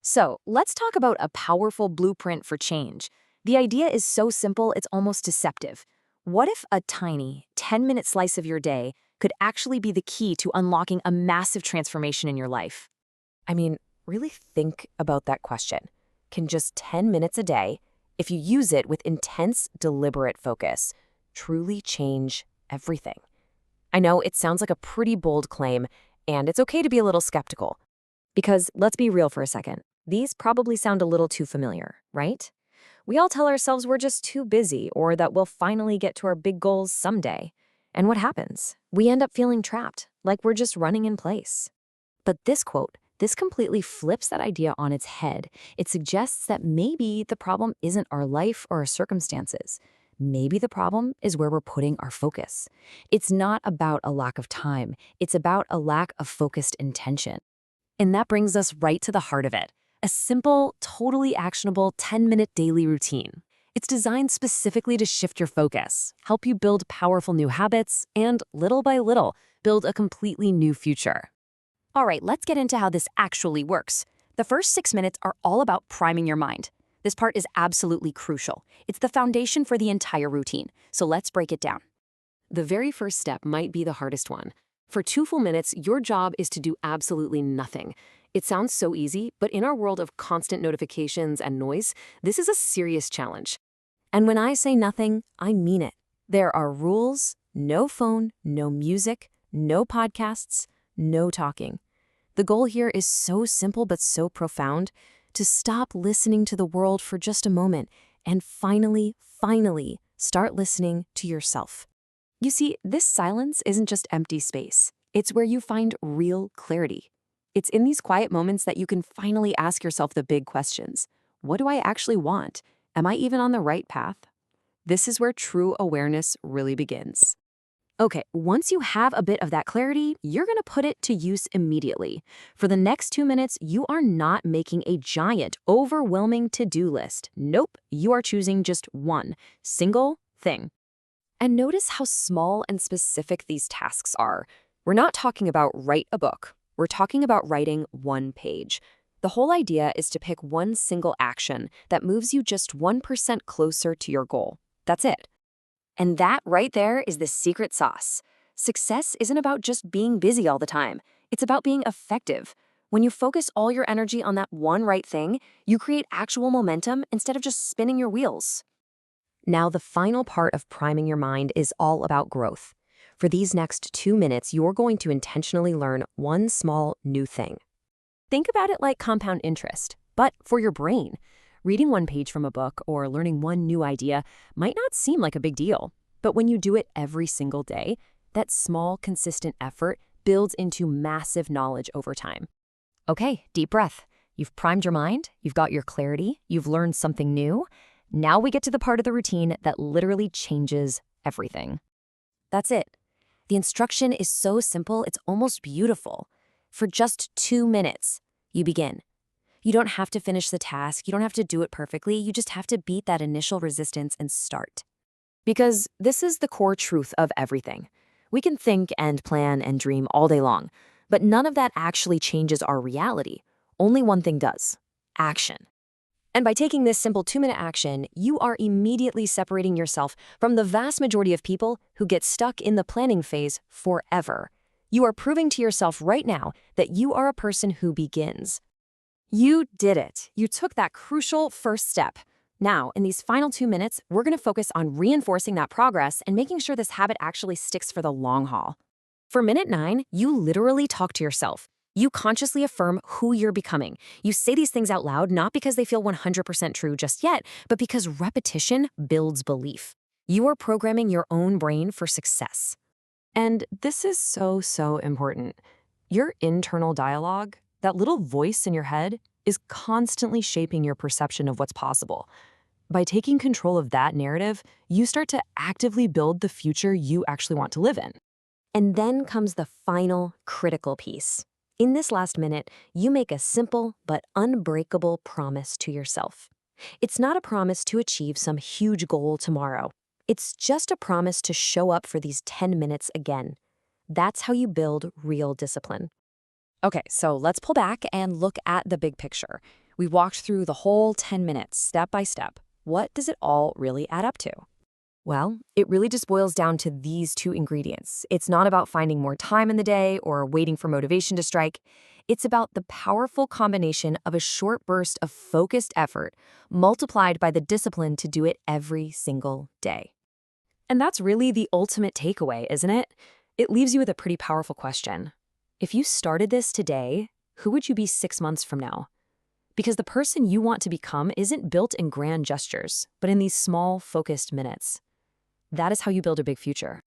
So, let's talk about a powerful blueprint for change. The idea is so simple, it's almost deceptive. What if a tiny, 10-minute slice of your day could actually be the key to unlocking a massive transformation in your life? I mean, really think about that question. Can just 10 minutes a day, if you use it with intense, deliberate focus, truly change everything? I know it sounds like a pretty bold claim, and it's okay to be a little skeptical. Because let's be real for a second. These probably sound a little too familiar, right? We all tell ourselves we're just too busy or that we'll finally get to our big goals someday. And what happens? We end up feeling trapped, like we're just running in place. But this quote, this completely flips that idea on its head. It suggests that maybe the problem isn't our life or our circumstances. Maybe the problem is where we're putting our focus. It's not about a lack of time. It's about a lack of focused intention. And that brings us right to the heart of it. A simple, totally actionable 10-minute daily routine. It's designed specifically to shift your focus, help you build powerful new habits, and little by little, build a completely new future. All right, let's get into how this actually works. The first 6 minutes are all about priming your mind. This part is absolutely crucial. It's the foundation for the entire routine. So let's break it down. The very first step might be the hardest one. For 2 full minutes, your job is to do absolutely nothing. It sounds so easy, but in our world of constant notifications and noise, this is a serious challenge. And when I say nothing, I mean it. There are rules, no phone, no music, no podcasts, no talking. The goal here is so simple but so profound, to stop listening to the world for just a moment and finally start listening to yourself. You see, this silence isn't just empty space. It's where you find real clarity. It's in these quiet moments that you can finally ask yourself the big questions. What do I actually want? Am I even on the right path? This is where true awareness really begins. Okay, once you have a bit of that clarity, you're going to put it to use immediately. For the next 2 minutes, you are not making a giant, overwhelming to-do list. Nope, you are choosing just one single thing. And notice how small and specific these tasks are. We're not talking about write a book. We're talking about writing 1 page. The whole idea is to pick one single action that moves you just 1% closer to your goal. That's it. And that right there is the secret sauce. Success isn't about just being busy all the time. It's about being effective. When you focus all your energy on that one right thing, you create actual momentum instead of just spinning your wheels. Now, the final part of priming your mind is all about growth. For these next 2 minutes, you're going to intentionally learn one small new thing. Think about it like compound interest, but for your brain. Reading 1 page from a book or learning one new idea might not seem like a big deal, but when you do it every single day, that small, consistent effort builds into massive knowledge over time. Okay, deep breath. You've primed your mind, you've got your clarity, you've learned something new. Now we get to the part of the routine that literally changes everything. That's it. The instruction is so simple, it's almost beautiful. For just 2 minutes, you begin. You don't have to finish the task, you don't have to do it perfectly, you just have to beat that initial resistance and start. Because this is the core truth of everything. We can think and plan and dream all day long, but none of that actually changes our reality. Only one thing does: action. And by taking this simple 2-minute action, you are immediately separating yourself from the vast majority of people who get stuck in the planning phase forever. You are proving to yourself right now that you are a person who begins. You did it. You took that crucial first step. Now, in these final 2 minutes, we're going to focus on reinforcing that progress and making sure this habit actually sticks for the long haul. For minute 9, you literally talk to yourself. You consciously affirm who you're becoming. You say these things out loud, not because they feel 100% true just yet, but because repetition builds belief. You are programming your own brain for success. And this is so important. Your internal dialogue, that little voice in your head, is constantly shaping your perception of what's possible. By taking control of that narrative, you start to actively build the future you actually want to live in. And then comes the final critical piece. In this last minute, you make a simple but unbreakable promise to yourself. It's not a promise to achieve some huge goal tomorrow. It's just a promise to show up for these 10 minutes again. That's how you build real discipline. Okay, so let's pull back and look at the big picture. We walked through the whole 10 minutes, step by step. What does it all really add up to? Well, it really just boils down to these two ingredients. It's not about finding more time in the day or waiting for motivation to strike. It's about the powerful combination of a short burst of focused effort multiplied by the discipline to do it every single day. And that's really the ultimate takeaway, isn't it? It leaves you with a pretty powerful question. If you started this today, who would you be 6 months from now? Because the person you want to become isn't built in grand gestures, but in these small, focused minutes. That is how you build a big future.